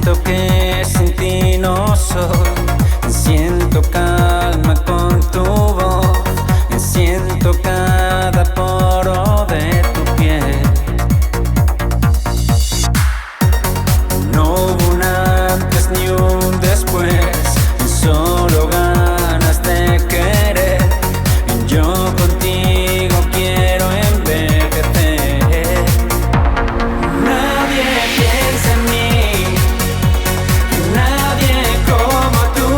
Siento que sin ti no soy. Siento calma con tu voz. Siento cada poro de tu piel. No hubo un antes ni un después, solo ganas de querer. Yo contigo quiero envejecer. Nadie piensa en mí, nadie como tú.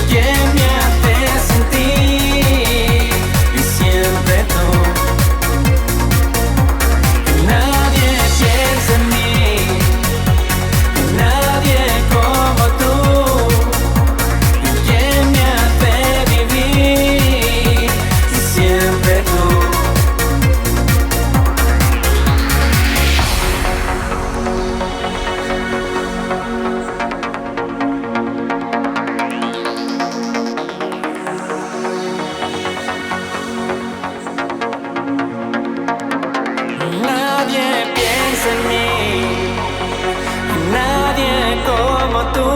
¿Quién me hace sentir? Y siempre tú. Nadie piensa en mí, nadie como tú. ¿Quién me hace vivir? Y siempre tú. Nadie piensa en mí, nadie como tú.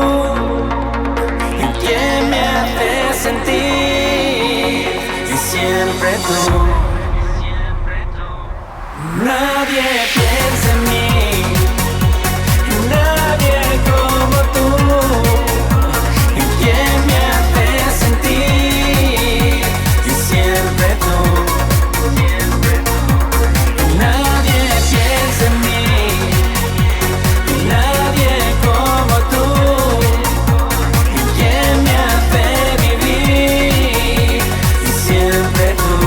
¿Quién me hace sentir? Y siempre tú. Nadie piensa en mí, nadie como tú. ¿Quién me hace sentir? Y siempre tú. Nadie piensa en mí, nadie como tú. ¿Quién me hace vivir? Y siempre tú.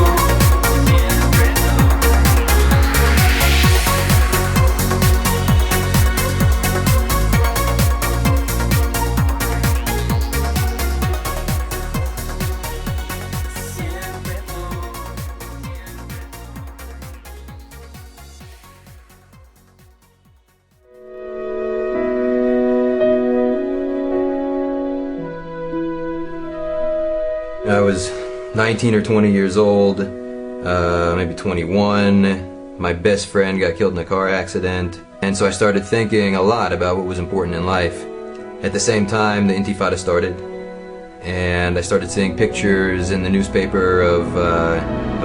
I was 19 or 20 years old, maybe 21. My best friend got killed in a car accident, and so I started thinking a lot about what was important in life. At the same time, the Intifada started, and I started seeing pictures in the newspaper of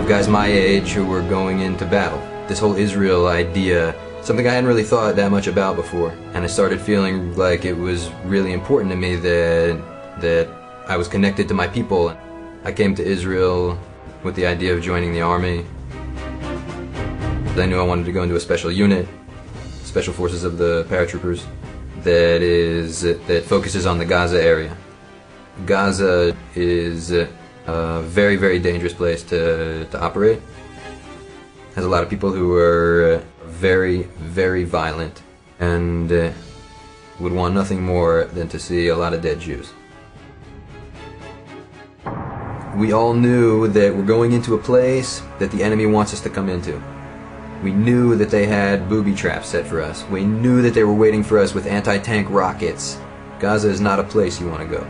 guys my age who were going into battle. This whole Israel idea, something I hadn't really thought that much about before, and I started feeling like it was really important to me that I was connected to my people. I came to Israel with the idea of joining the army. I knew I wanted to go into a special unit, Special Forces of the Paratroopers, that focuses on the Gaza area. Gaza is a very, very dangerous place to operate. Has a lot of people who are very, very violent and would want nothing more than to see a lot of dead Jews. We all knew that we're going into a place that the enemy wants us to come into. We knew that they had booby traps set for us. We knew that they were waiting for us with anti-tank rockets. Gaza is not a place you want to go.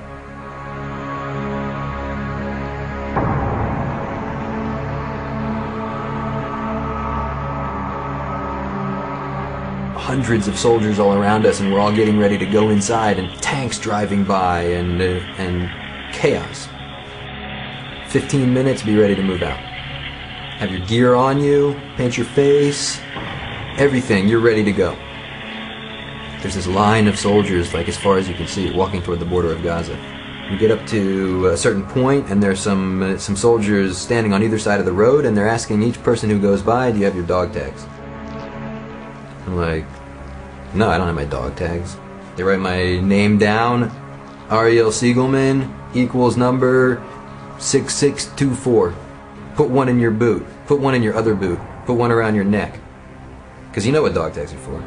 Hundreds of soldiers all around us, and we're all getting ready to go inside, and tanks driving by, and chaos. 15 minutes, be ready to move out. Have your gear on you, paint your face, everything, you're ready to go. There's this line of soldiers, like as far as you can see, walking toward the border of Gaza. You get up to a certain point, and there's some soldiers standing on either side of the road, and they're asking each person who goes by, do you have your dog tags? I'm like, no, I don't have my dog tags. They write my name down, Ariel Siegelman, equals number 6624. Put one in your boot. Put one in your other boot. Put one around your neck. Because you know what dog tags are for.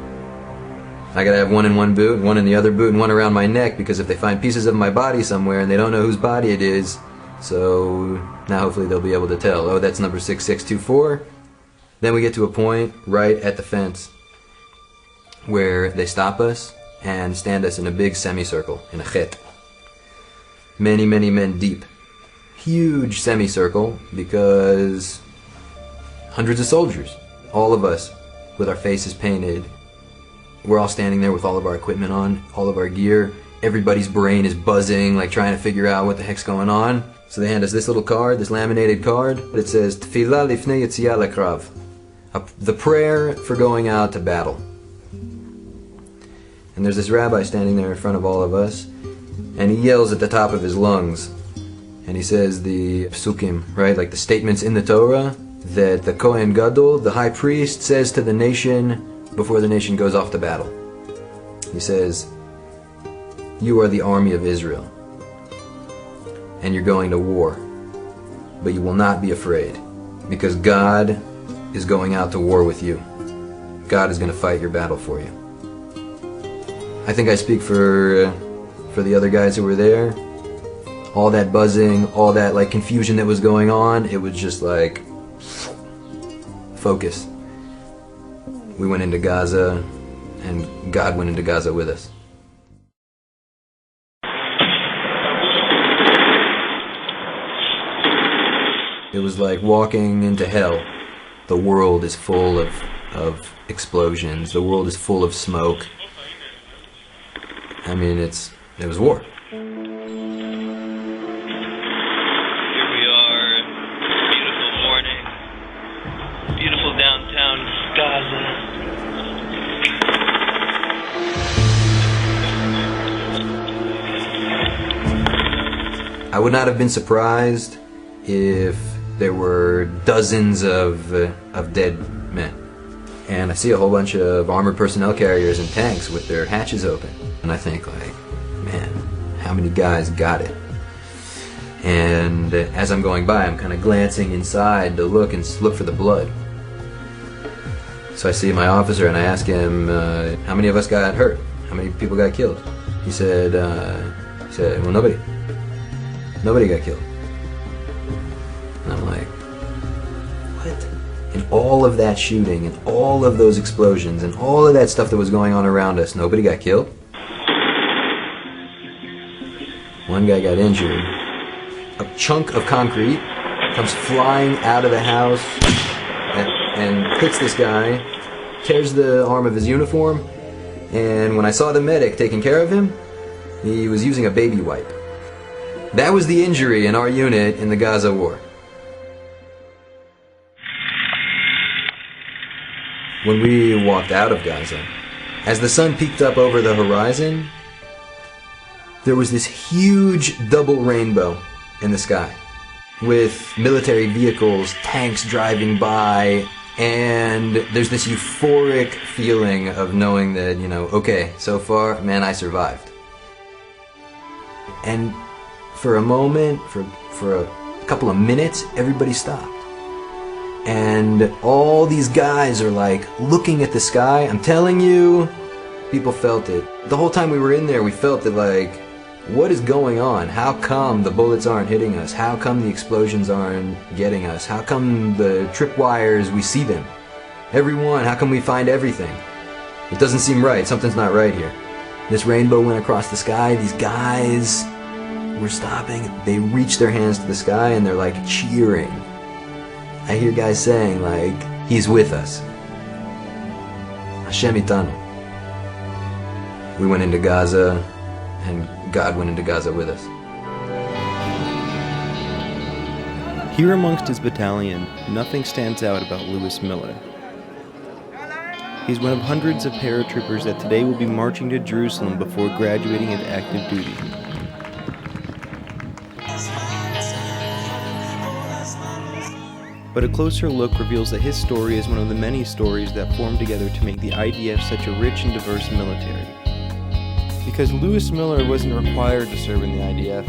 I gotta have one in one boot, one in the other boot, and one around my neck, because if they find pieces of my body somewhere and they don't know whose body it is, so now hopefully they'll be able to tell, oh, that's number 6624. Then we get to a point right at the fence where they stop us and stand us in a big semicircle, in a chet. Many, many men deep. Huge semicircle, because hundreds of soldiers, all of us with our faces painted, we're all standing there with all of our equipment on, all of our gear. Everybody's brain is buzzing, like trying to figure out what the heck's going on. So they hand us this little card, this laminated card. It says, Tefillah lifnei yetziat lekrav. The prayer for going out to battle. And there's this rabbi standing there in front of all of us, and he yells at the top of his lungs. And he says the psukim, right, like the statements in the Torah, that the Kohen Gadol, the high priest, says to the nation before the nation goes off to battle. He says, you are the army of Israel, and you're going to war, but you will not be afraid, because God is going out to war with you. God is going to fight your battle for you. I think I speak for the other guys who were there. All that buzzing, all that like confusion that was going on, it was just like focus. We went into Gaza, and God went into Gaza with us. It was like walking into hell. The world is full of explosions. The world is full of smoke. I mean, it was war. Here we are, beautiful morning, beautiful downtown Gaza. I would not have been surprised if there were dozens of dead men. And I see a whole bunch of armored personnel carriers and tanks with their hatches open. And I think like, man, how many guys got it? And as I'm going by, I'm kind of glancing inside to look for the blood. So I see my officer and I ask him, how many of us got hurt? How many people got killed? He said, well, nobody. Nobody got killed. And I'm like, what? And all of that shooting and all of those explosions and all of that stuff that was going on around us, nobody got killed? One guy got injured. A chunk of concrete comes flying out of the house and hits this guy, tears the arm of his uniform, and when I saw the medic taking care of him, he was using a baby wipe. That was the injury in our unit in the Gaza war. When we walked out of Gaza, as the sun peeked up over the horizon, there was this huge double rainbow in the sky with military vehicles, tanks driving by, and there's this euphoric feeling of knowing that, you know, okay, so far, man, I survived. And for a moment, for a couple of minutes, everybody stopped. And all these guys are like looking at the sky. I'm telling you, people felt it. The whole time we were in there, we felt it like, what is going on? How come the bullets aren't hitting us? How come the explosions aren't getting us? How come the tripwires, we see them? Everyone, how come we find everything? It doesn't seem right. Something's not right here. This rainbow went across the sky. These guys were stopping. They reached their hands to the sky and they're like cheering. I hear guys saying like, he's with us. Hashem itanu. We went into Gaza, and God went into Gaza with us. Here amongst his battalion, nothing stands out about Lewis Miller. He's one of hundreds of paratroopers that today will be marching to Jerusalem before graduating into active duty. But a closer look reveals that his story is one of the many stories that formed together to make the IDF such a rich and diverse military. Because Lewis Miller wasn't required to serve in the IDF,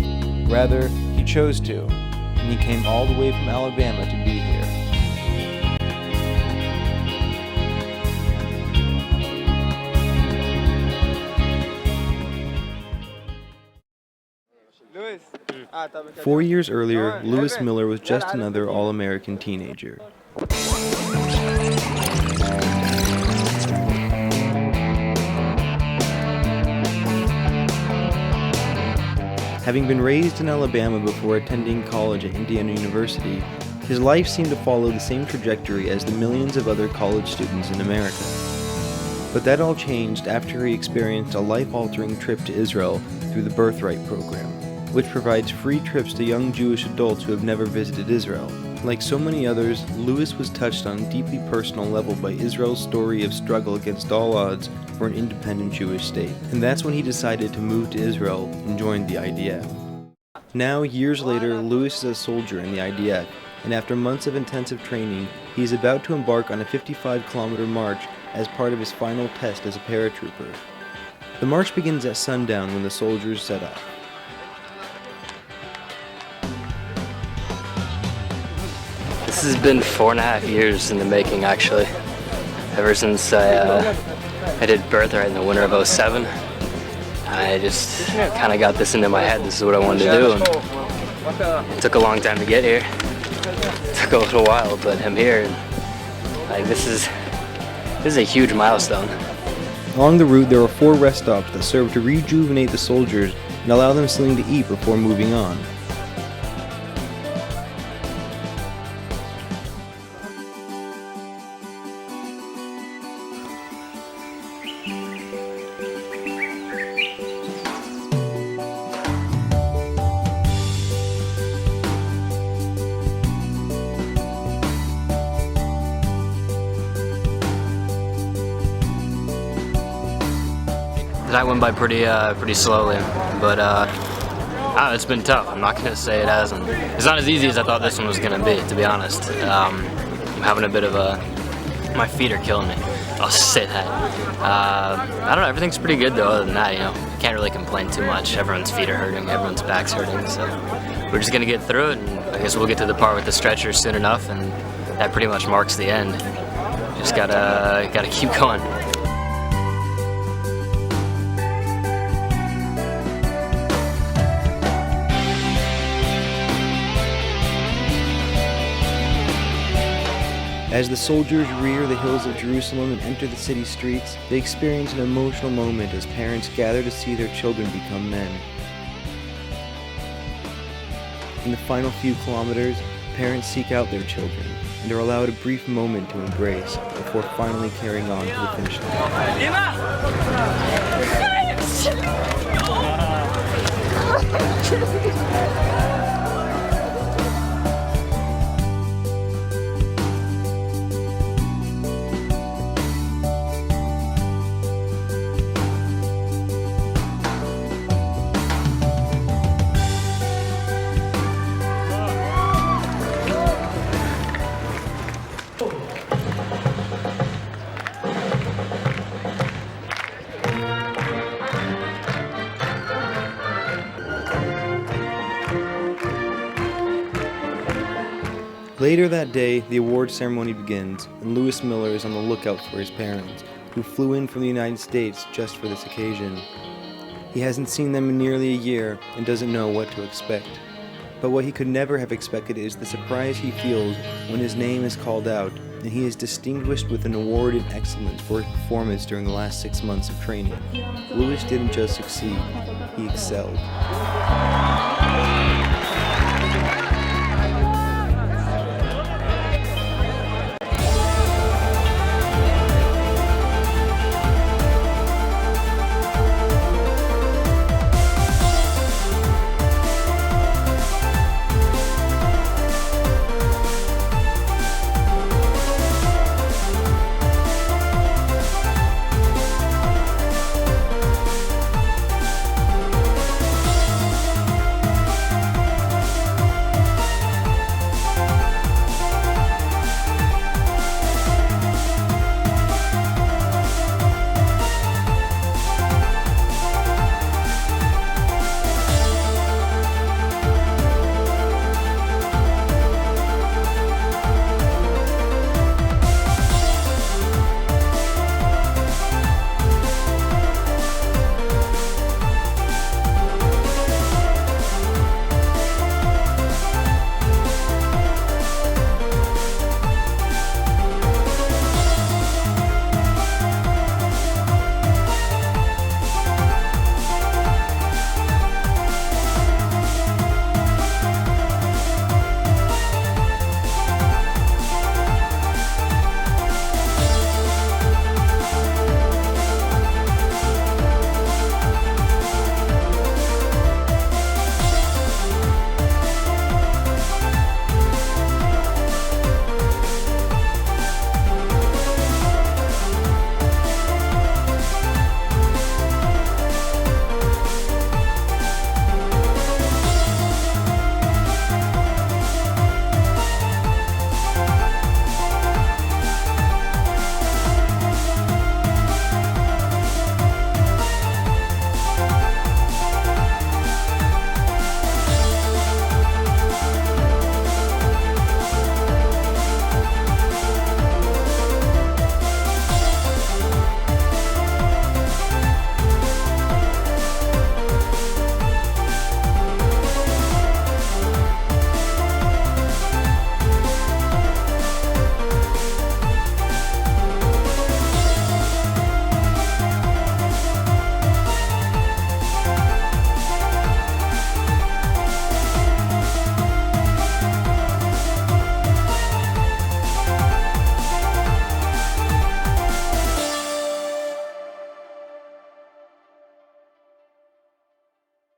rather, he chose to, and he came all the way from Alabama to be here. Lewis. 4 years earlier, Lewis Miller was just another all-American teenager. Having been raised in Alabama before attending college at Indiana University, his life seemed to follow the same trajectory as the millions of other college students in America. But that all changed after he experienced a life-altering trip to Israel through the Birthright program, which provides free trips to young Jewish adults who have never visited Israel. Like so many others, Lewis was touched on a deeply personal level by Israel's story of struggle against all odds for an independent Jewish state. And that's when he decided to move to Israel and joined the IDF. Now, years later, Lewis is a soldier in the IDF, and after months of intensive training, he is about to embark on a 55-kilometer march as part of his final test as a paratrooper. The march begins at sundown when the soldiers set off. This has been 4.5 years in the making, actually. Ever since I did Birthright in the winter of '07. I just kind of got this into my head. This is what I wanted to do. And it took a long time to get here. It took a little while, but I'm here. And, like, this is a huge milestone. Along the route, there are 4 rest stops that serve to rejuvenate the soldiers and allow them something to eat before moving on. That went by pretty slowly, but it's been tough. I'm not gonna say it hasn't. It's not as easy as I thought this one was gonna be, to be honest. I'm having a bit of my feet are killing me. I'll say that. I don't know. Everything's pretty good though. Other than that, you know, can't really complain too much. Everyone's feet are hurting, everyone's back's hurting, so we're just gonna get through it. And I guess we'll get to the part with the stretcher soon enough, and that pretty much marks the end. Just gotta keep going. As the soldiers rear the hills of Jerusalem and enter the city streets, they experience an emotional moment as parents gather to see their children become men. In the final few kilometers, parents seek out their children and are allowed a brief moment to embrace before finally carrying on to the finish line. Later that day, the award ceremony begins, and Lewis Miller is on the lookout for his parents, who flew in from the United States just for this occasion. He hasn't seen them in nearly a year and doesn't know what to expect. But what he could never have expected is the surprise he feels when his name is called out, and he is distinguished with an award in excellence for his performance during the last 6 months of training. Lewis didn't just succeed, he excelled.